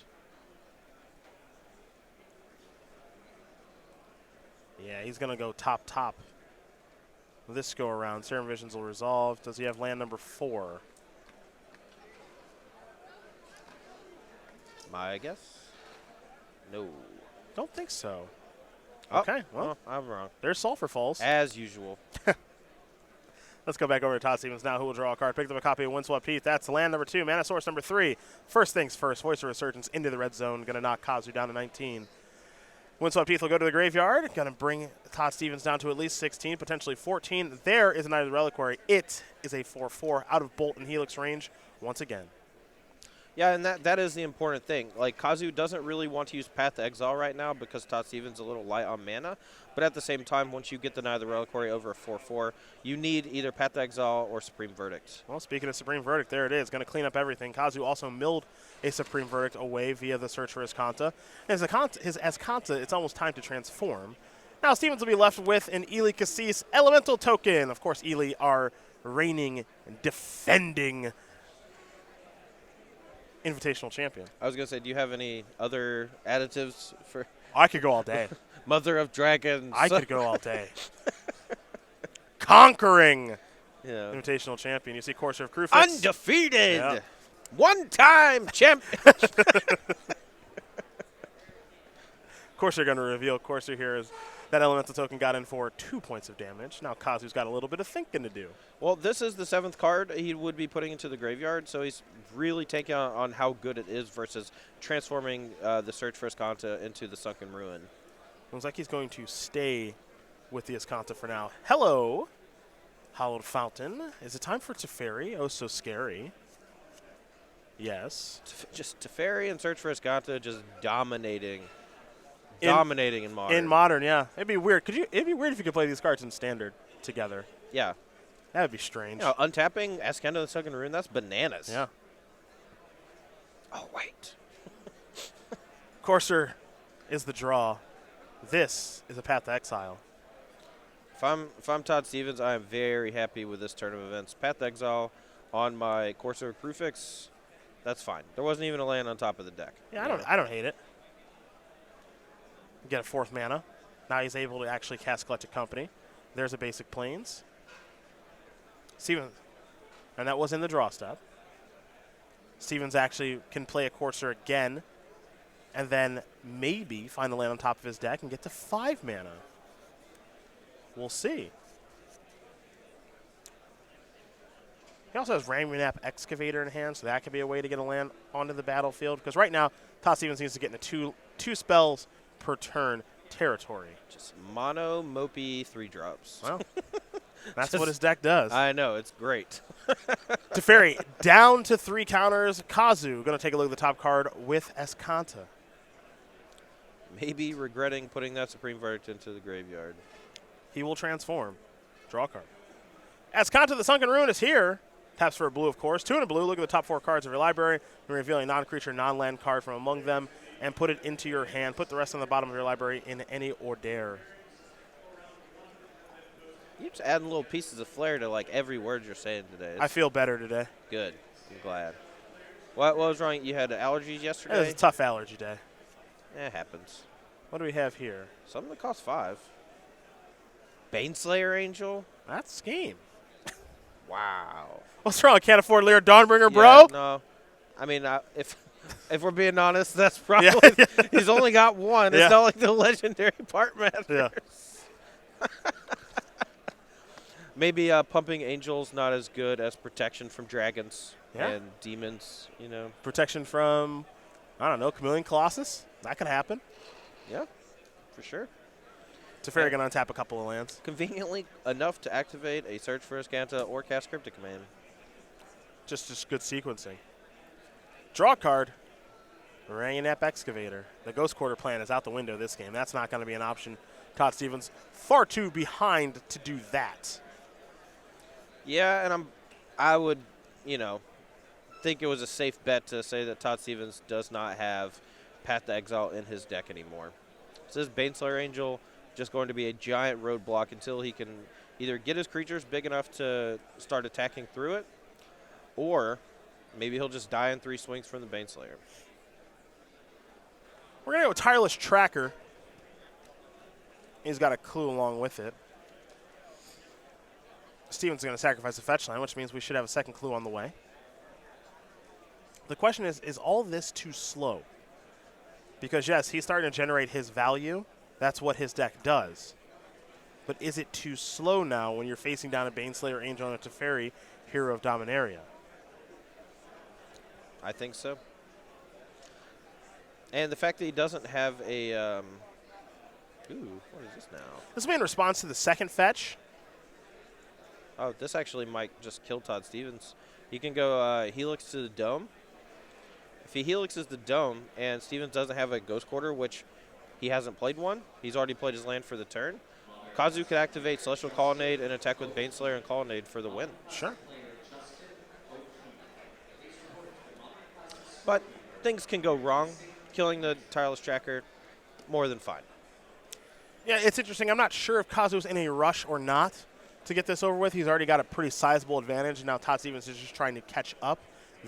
Yeah, he's going to go top. This go around. Serum Visions will resolve. Does he have land number 4? My guess? No. Don't think so. Oh, Okay, well, I'm wrong. there's Sulphur Falls. As usual. Let's go back over to Todd Stevens now, who will draw a card. Picked up a copy of Windswept Heath. That's land number 2. Mana Source number 3. First things first, Voice of Resurgence into the red zone. Going to knock Kazu down to 19. Windswept Heath will go to the graveyard. Going to bring Todd Stevens down to at least 16, potentially 14. There is a Knight of the Reliquary. It is a 4/4 out of Bolt and Helix range once again. Yeah, and that is the important thing. Like, Kazu doesn't really want to use Path to Exile right now because Todd Stevens is a little light on mana. But at the same time, once you get the Knight of the Reliquary over a 4/4, you need either Path to Exile or Supreme Verdict. Well, speaking of Supreme Verdict, there it is. Going to clean up everything. Kazu also milled a Supreme Verdict away via the search for Azcanta. His Azcanta, it's almost time to transform. Now Stevens will be left with an Ely Cassis Elemental Token. Of course, Ely are reigning and defending Invitational champion. I was going to say, do you have any other additives for I could go all day. Mother of Dragons? I could go all day. Conquering Yeah. Invitational champion. You see Courser of Crucifix. Undefeated! Yeah. One-time champion! Courser going to reveal. Courser here is that elemental token got in for 2 points of damage. Now Kazu's got a little bit of thinking to do. Well, this is the 7th card he would be putting into the graveyard, so he's really taking on how good it is versus transforming the Search for Azcanta into the Sunken Ruin. Looks like he's going to stay with the Azcanta for now. Hello, Hallowed Fountain. Is it time for Teferi? Oh, so scary. Yes. Just Teferi and Search for Azcanta just dominating in Modern. In Modern, yeah. It'd be weird. It'd be weird if you could play these cards in Standard together. Yeah. That would be strange. You know, untapping Azcanta the Sunken Ruin, that's bananas. Yeah. Oh, wait. Courser is the draw. This is a Path to Exile. If I'm Todd Stevens, I am very happy with this turn of events. Path to Exile on my Courser of Crucifix, that's fine. There wasn't even a land on top of the deck. Yeah, I don't hate it. Get a 4th mana. Now he's able to actually cast Collected Company. There's a basic Plains. Stevens, and that was in the draw step. Stevens actually can play a Courser again and then maybe find a land on top of his deck and get to 5 mana. We'll see. He also has Ramunap Excavator in hand, so that could be a way to get a land onto the battlefield. Because right now, Todd Stevens needs to get into two spells per turn territory. Just mono, mopey, 3-drops. Well, that's what his deck does. I know, it's great. Teferi down to 3 counters. Kazu going to take a look at the top card with Azcanta. Maybe regretting putting that Supreme Verdict into the graveyard. He will transform. Draw a card. Azcanta the Sunken Ruin is here. Taps for a blue, of course. 2 and a blue. Look at the top 4 cards of your library and reveal a non-creature, non-land card from among them. and put it into your hand. Put the rest on the bottom of your library in any order. You're just adding little pieces of flair to like every word you're saying today. I feel better today. Good. I'm glad. What was wrong? You had allergies yesterday? It was a tough allergy day. It happens. What do we have here? Something that costs 5. Baneslayer Angel? That's a scheme. Wow. What's wrong? Can't afford Lear Dawnbringer, Yeah, bro? no. I mean, if we're being honest, that's probably he's only got one. It's not like the legendary part matters. Yeah. Maybe Pumping Angel's not as good as Protection from Dragons and Demons, you know. Protection from, I don't know, Chameleon Colossus? That could happen. Yeah, for sure. Teferi going to untap a couple of lands. Conveniently enough to activate a Search for Azcanta or cast Cryptic Command. Just good sequencing. Draw a card. Ranganap Excavator. The Ghost Quarter plan is out the window this game. That's not going to be an option. Todd Stevens far too behind to do that. Yeah, and I would, think it was a safe bet to say that Todd Stevens does not have Path to Exile in his deck anymore. So this Baneslayer Angel just going to be a giant roadblock until he can either get his creatures big enough to start attacking through it, or maybe he'll just die in 3 swings from the Baneslayer. We're going to go with Tireless Tracker. He's got a clue along with it. Steven's going to sacrifice a fetch line, which means we should have a second clue on the way. The question is all this too slow? Because, yes, he's starting to generate his value. That's what his deck does. But is it too slow now when you're facing down a Baneslayer Angel and a Teferi, Hero of Dominaria? I think so. And the fact that he doesn't have a what is this now? This will be in response to the second fetch. Oh, this actually might just kill Todd Stevens. He can go Helix to the Dome. If he Helixes the Dome and Stevens doesn't have a Ghost Quarter, which he hasn't played one, he's already played his land for the turn, Kazu could activate Celestial Colonnade and attack with Baneslayer and Colonnade for the win. Sure. But things can go wrong. Killing the Tireless Tracker, more than fine. Yeah, it's interesting. I'm not sure if Kazu's in a rush or not to get this over with. He's already got a pretty sizable advantage. Now Todd Stevens is just trying to catch up.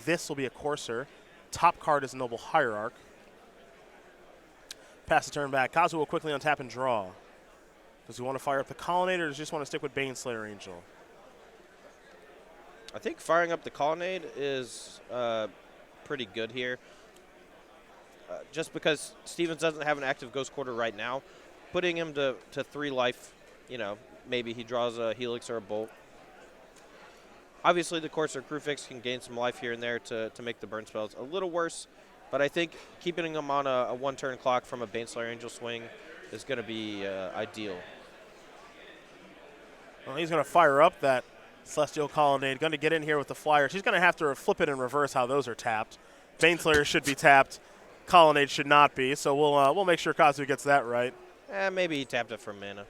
This will be a Courser. Top card is Noble Hierarch. Pass the turn back. Kazu will quickly untap and draw. Does he want to fire up the Colonnade or does he just want to stick with Baneslayer Angel? I think firing up the Colonnade is pretty good here. Just because Stevens doesn't have an active Ghost Quarter right now, putting him to 3 life, maybe he draws a Helix or a Bolt. Obviously, the Courser Crewfix can gain some life here and there to make the burn spells a little worse, but I think keeping him on a 1-turn clock from a Baneslayer Angel swing is going to be ideal. Well, he's going to fire up that Celestial Colonnade. Going to get in here with the Flyers. He's going to have to flip it in reverse how those are tapped. Baneslayer should be tapped. Colonnade should not be, so we'll make sure Kazu gets that right. Maybe he tapped it for mana.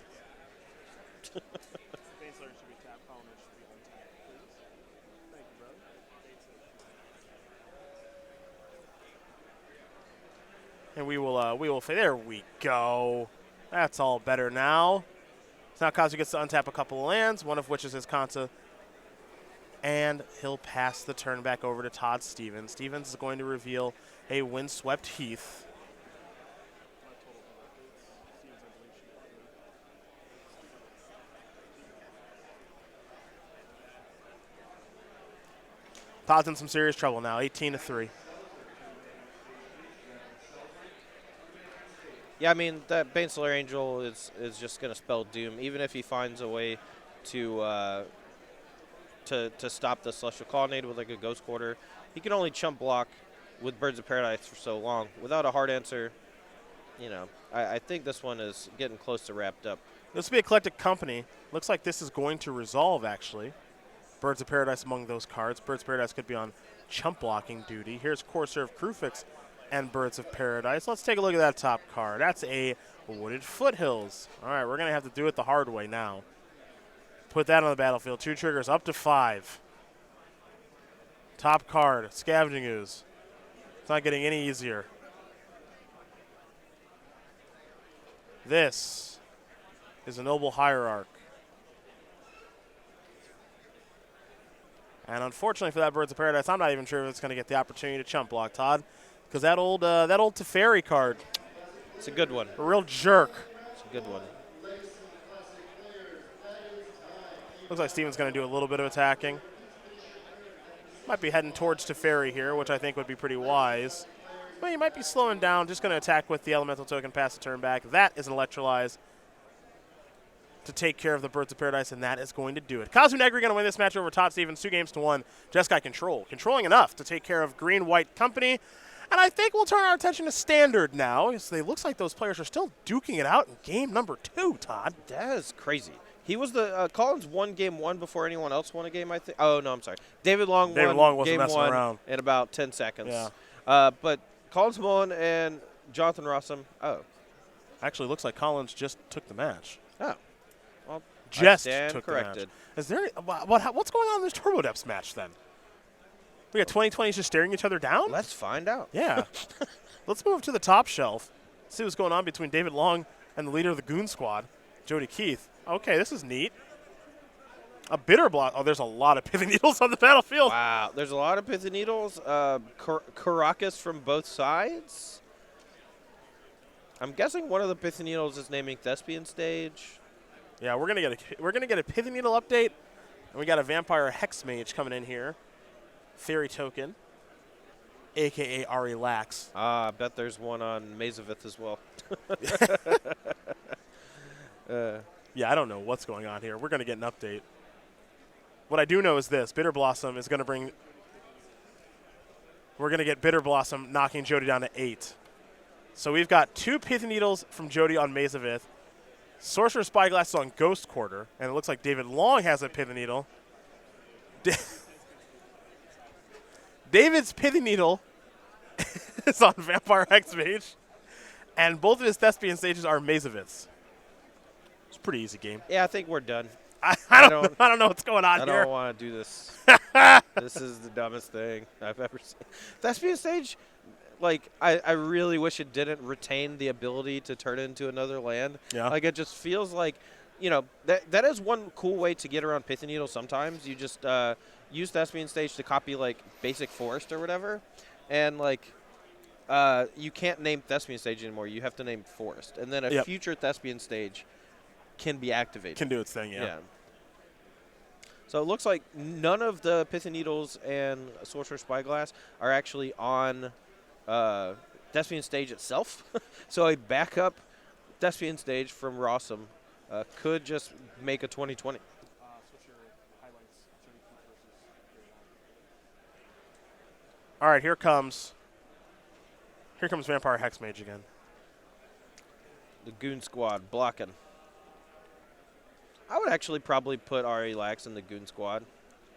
And we will there we go. That's all better now. So now Kazu gets to untap a couple of lands, one of which is his Kanta. And he'll pass the turn back over to Todd Stevens. Stevens is going to reveal a Windswept Heath. Todd's in some serious trouble now, 18-3. Yeah, I mean, that Baneslayer Angel is just going to spell doom, even if he finds a way to stop the Celestial Colonnade with like a Ghost Quarter. He can only chump block with Birds of Paradise for so long. Without a hard answer, I think this one is getting close to wrapped up. This will be Eclectic Company. Looks like this is going to resolve, actually. Birds of Paradise among those cards. Birds of Paradise could be on chump blocking duty. Here's Courser of Crewfix and Birds of Paradise. Let's take a look at that top card. That's a Wooded Foothills. All right, we're going to have to do it the hard way now. Put that on the battlefield. 2 triggers up to 5. Top card, Scavenging Ooze. It's not getting any easier. This is a noble hierarch. And unfortunately for that Birds of Paradise, I'm not even sure if it's going to get the opportunity to chump block, Todd, because that old Teferi card, It's a good one. a real jerk. It's a good one. Looks like Steven's going to do a little bit of attacking. Might be heading towards Teferi here, which I think would be pretty wise. But he might be slowing down, just going to attack with the Elemental Token, pass the turn back. That is an Electrolyze to take care of the Birds of Paradise, and that is going to do it. Kazu Negri going to win this match over Todd Stevens 2-1. Jeskai controlling enough to take care of Green-White Company. And I think we'll turn our attention to Standard now. It looks like those players are still duking it out in game number 2, Todd. That is crazy. He was the Collins won game 1 before anyone else won a game, I think. Oh, no, I'm sorry. David Long won game 1 in about 10 seconds. Yeah. But Collins, Mullen, and Jonathan Rosum. Oh. Actually, looks like Collins just took the match. Oh. Well, Just stand took corrected. the match. Is there what's going on in this Turbo Depths match then? We got 2020s just staring each other down? Let's find out. Yeah. Let's move to the top shelf. See what's going on between David Long and the leader of the Goon Squad, Jody Keith. Okay, this is neat. A bitter block. Oh, there's a lot of Pithy Needles on the battlefield. Wow. There's a lot of Pithy Needles. Caracas from both sides. I'm guessing one of the Pithy Needles is naming Thespian Stage. Yeah, we're gonna get a Pithy Needle update, and we got a Vampire Hex Mage coming in here. Fairy Token, a.k.a. Ari Lax. I bet there's one on Mazavith as well. Yeah, I don't know what's going on here. We're going to get an update. What I do know is this. Bitter Blossom is going to bring – we're going to get Bitter Blossom knocking Jody down to 8. So we've got 2 Pithy Needles from Jody on Mazavith. Sorcerer's Spyglass is on Ghost Quarter, and it looks like David Long has a Pithy Needle. David's Pithy Needle is on Vampire Hex Mage, and both of his Thespian stages are Mazaviths. It's a pretty easy game. Yeah, I think we're done. I don't know what's going on here. I don't want to do this. This is the dumbest thing I've ever seen. Thespian Stage, like, I really wish it didn't retain the ability to turn into another land. Yeah. Like, it just feels like, you know, that is one cool way to get around Pithy Needle sometimes. You just use Thespian Stage to copy, like, basic forest or whatever. And, like, you can't name Thespian Stage anymore. You have to name forest. And then a future Thespian Stage can be activated. Can do its thing, yeah. So it looks like none of the Pithy Needles and Sorcerer Spyglass are actually on Thespian Stage itself. So a backup Thespian Stage from Rosum could just make a 2020. All right, here comes Vampire Hex Mage again. The Goon Squad blocking. I would actually probably put Ari Lax in the Goon Squad.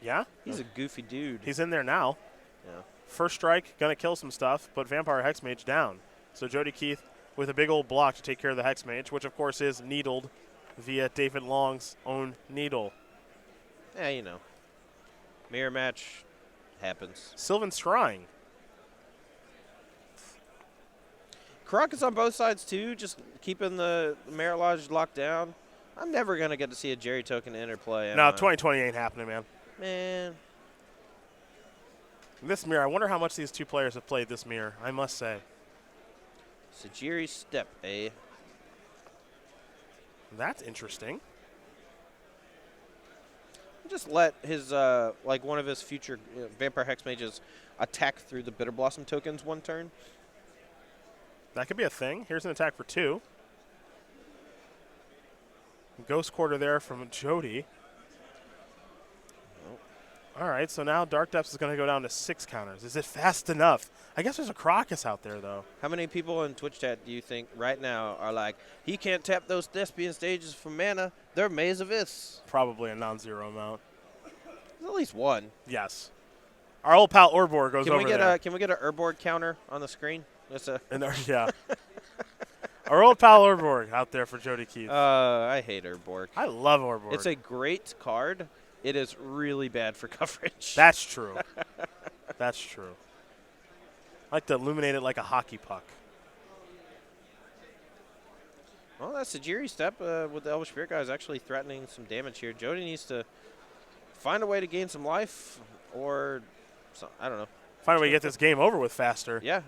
Yeah? He's a goofy dude. He's in there now. Yeah. First strike, going to kill some stuff, but Vampire Hex Mage down. So Jody Keith with a big old block to take care of the Hex Mage, which, of course, is needled via David Long's own needle. Yeah, you know. Mirror match happens. Sylvan Strine. Caracas on both sides, too, just keeping the Mirror Lodge locked down. I'm never going to get to see a Jerry Token interplay. No, 2020 ain't happening, man. Man. This mirror, I wonder how much these two players have played this mirror, I must say. Sajiri's Step, eh? That's interesting. Just let his, like one of his future Vampire Hex Mages attack through the Bitter Blossom tokens one turn. That could be a thing. Here's an attack for 2. Ghost Quarter there from Jody. All right, so now Dark Depths is going to go down to 6 counters. Is it fast enough? I guess there's a Crocus out there, though. How many people in Twitch chat do you think right now are like, he can't tap those Thespian Stages for mana? They're Maze of Iths. Probably a non-zero amount. There's at least one. Yes. Our old pal Urbor goes over there. Can we get an Urborg counter on the screen? Yeah. Our old pal Urborg out there for Jody Keith. I hate Urborg. I love Urborg. It's a great card. It is really bad for coverage. That's true. That's true. I like to illuminate it like a hockey puck. Well, that Sagiri step with the Elvish Spirit Guy is actually threatening some damage here. Jody needs to find a way to gain some life, or I don't know. Find a way to get this game over with faster. Yeah.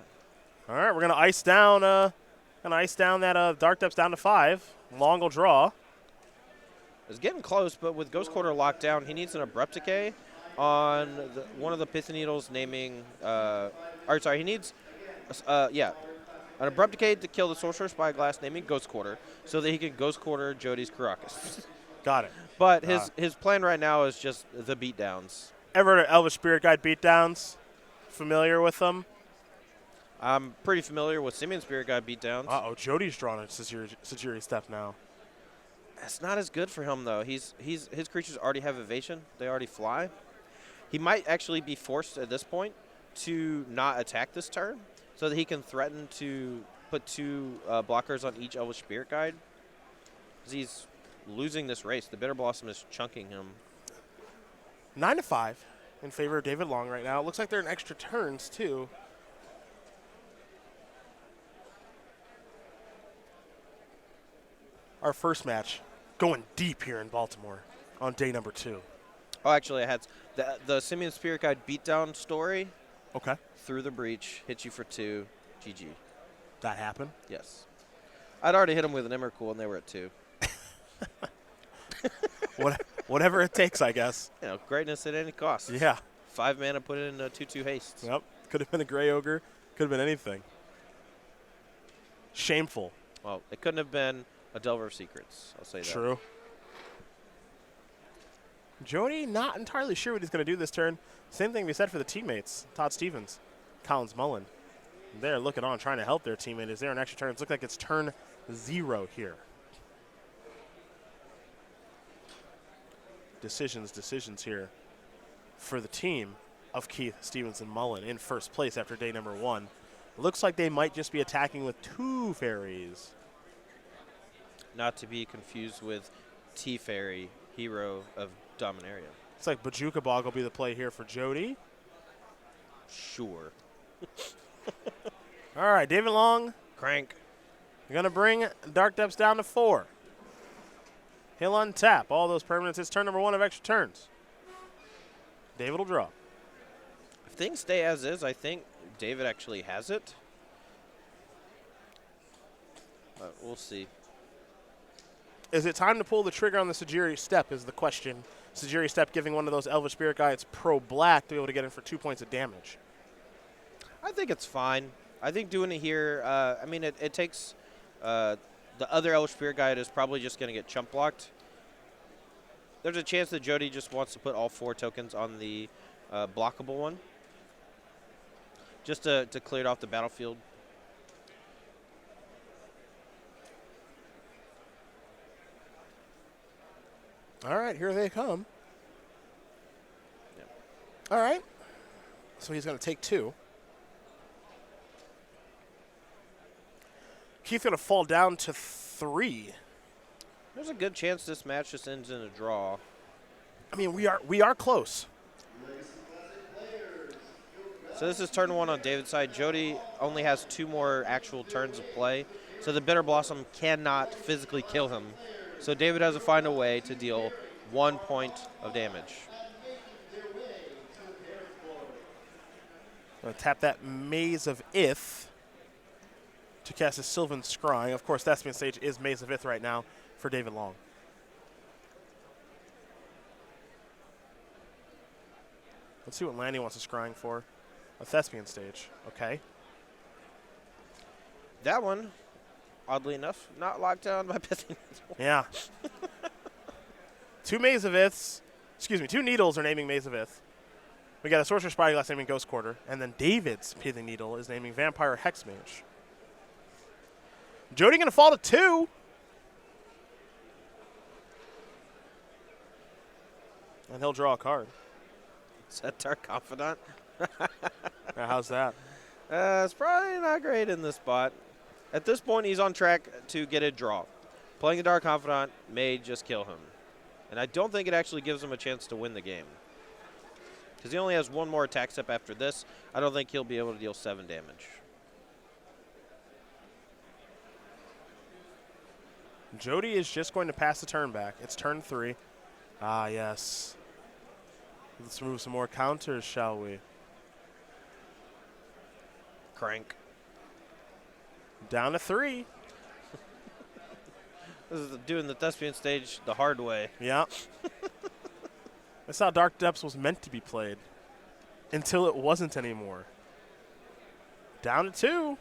All right, we're gonna ice down. That Dark Depths down to 5. Long will draw. It's getting close, but with Ghost Quarter locked down, he needs an Abrupt Decay on one of the Pith Needles naming. He needs, an Abrupt Decay to kill the Sorcerer Spyglass naming Ghost Quarter, so that he can Ghost Quarter Jody's Karakas. Got it. But his plan right now is just the beatdowns. Ever heard of Elvish Spirit Guide beatdowns? Familiar with them? I'm pretty familiar with Simian Spirit Guide beatdowns. Jody's drawn a Sagiri step now. It's not as good for him though. His creatures already have evasion. They already fly. He might actually be forced at this point to not attack this turn, so that he can threaten to put 2 blockers on each Elvish Spirit Guide. Because he's losing this race. The Bitter Blossom is chunking him. 9-5 in favor of David Long right now. It looks like they're in extra turns too. Our first match going deep here in Baltimore on day number 2. Oh, actually, I had the Simian Spirit Guide beatdown story. Okay. Through the breach, hit you for 2, GG. That happened? Yes. I'd already hit him with an Emrakul, and they were at 2. Whatever it takes, I guess. Greatness at any cost. Yeah. 5 mana, put it in a 2/2 haste. Yep. Could have been a Grey Ogre. Could have been anything. Shameful. Well, it couldn't have been a Delver of Secrets. I'll say that. True. Jody not entirely sure what he's going to do this turn. Same thing we said for the teammates. Todd Stevens, Collins Mullen. They're looking on, trying to help their teammate. Is there an extra turn? It looks like it's turn 0 here. Decisions here for the team of Keith, Stevens, and Mullen in first place after day number 1. Looks like they might just be attacking with 2 fairies. Not to be confused with T-Fairy, Hero of Dominaria. Looks like Bajuka Bog will be the play here for Jody. Sure. All right, David Long. Crank. You're going to bring Dark Depths down to 4. He'll untap all those permanents. It's turn number 1 of extra turns. David will draw. If things stay as is, I think David actually has it. But we'll see. Is it time to pull the trigger on the Sagiri step is the question. Sagiri step giving one of those Elvish Spirit Guides pro-black to be able to get in for 2 points of damage. I think it's fine. I think doing it here, it takes the other Elvish Spirit Guide is probably just going to get chump blocked. There's a chance that Jody just wants to put all 4 tokens on the blockable one, just to clear it off the battlefield. All right, here they come. Yep. All right. So he's going to take 2. Keith's going to fall down to 3. There's a good chance this match just ends in a draw. I mean, we are close. So this is turn 1 on David's side. Jody only has 2 more actual turns of play, so the Bitter Blossom cannot physically kill him. So David has to find a way to deal 1 point of damage. Going to tap that Maze of Ith to cast a Sylvan Scrying. Of course, Thespian stage is Maze of Ith right now for David Long. Let's see what land he wants to Scrying for. A Thespian stage. Okay. That one, oddly enough, not locked down by Pithing. Yeah. 2 Maze of Iths. Excuse me, 2 Needles are naming Maze of Ith. We got a Sorcerer Spyglass naming Ghost Quarter. And then David's Pithing Needle is naming Vampire Hexmage. Jody going to fall to 2. And he'll draw a card. Is that Dark Confidant? How's that? It's probably not great in this spot. At this point, he's on track to get a draw. Playing a Dark Confidant may just kill him. And I don't think it actually gives him a chance to win the game. Because he only has 1 more attack step after this. I don't think he'll be able to deal 7 damage. Jody is just going to pass the turn back. It's turn 3. Ah, yes. Let's move some more counters, shall we? Crank. Down to 3. This is doing the thespian stage the hard way. Yeah. That's how Dark Depths was meant to be played. Until it wasn't anymore. Down to 2.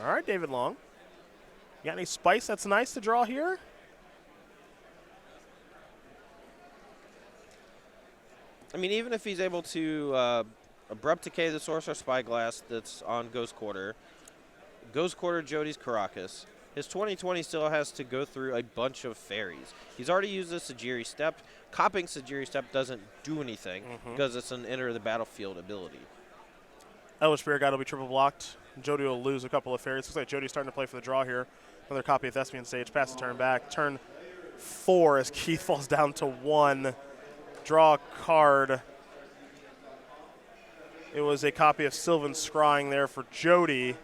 All right, David Long. You got any spice that's nice to draw here? I mean, even if he's able to abrupt decay the Sorcerer Spyglass that's on Ghost Quarter Jody's Caracas, his 2020 still has to go through a bunch of fairies. He's already used the Sagiri Step. Copying Sagiri Step doesn't do anything because it's an enter the battlefield ability. Elder Spirit Guide will be triple blocked. Jody will lose a couple of fairies. Looks like Jody's starting to play for the draw here. Another copy of Thespian Stage. Pass the turn back. Turn 4 as Keith falls down to 1. Draw a card. It was a copy of Sylvan Scrying there for Jody.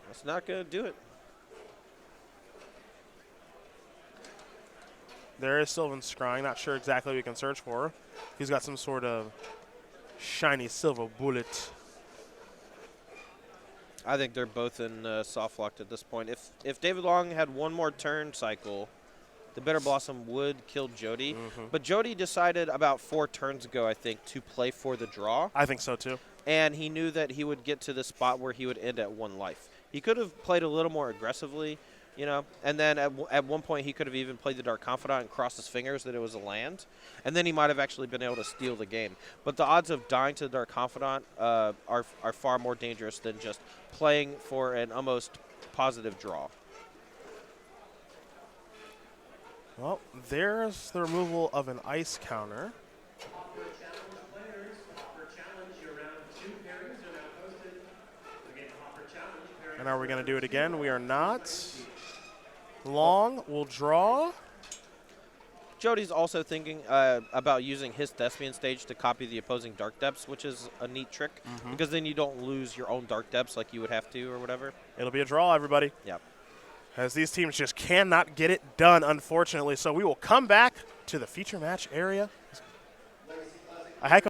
That's not going to do it. There is Sylvan Scrying. Not sure exactly what we can search for. He's got some sort of shiny silver bullet. I think they're both in soft locked at this point. If David Long had one more turn cycle, the Bitter Blossom would kill Jody. But Jody decided about 4 turns ago, I think, to play for the draw. I think so, too. And he knew that he would get to the spot where he would end at 1 life. He could have played a little more aggressively, you know, and then at one point he could have even played the Dark Confidant and crossed his fingers that it was a land, and then he might have actually been able to steal the game. But the odds of dying to the Dark Confidant are far more dangerous than just playing for an almost positive draw. Well, there's the removal of an ice counter. And are we going to do it again? We are not. Long will draw. Jody's also thinking about using his Thespian Stage to copy the opposing Dark Depths, which is a neat trick because then you don't lose your own Dark Depths like you would have to or whatever. It'll be a draw, everybody. Yep. As these teams just cannot get it done, unfortunately. So we will come back to the feature match area. A heck of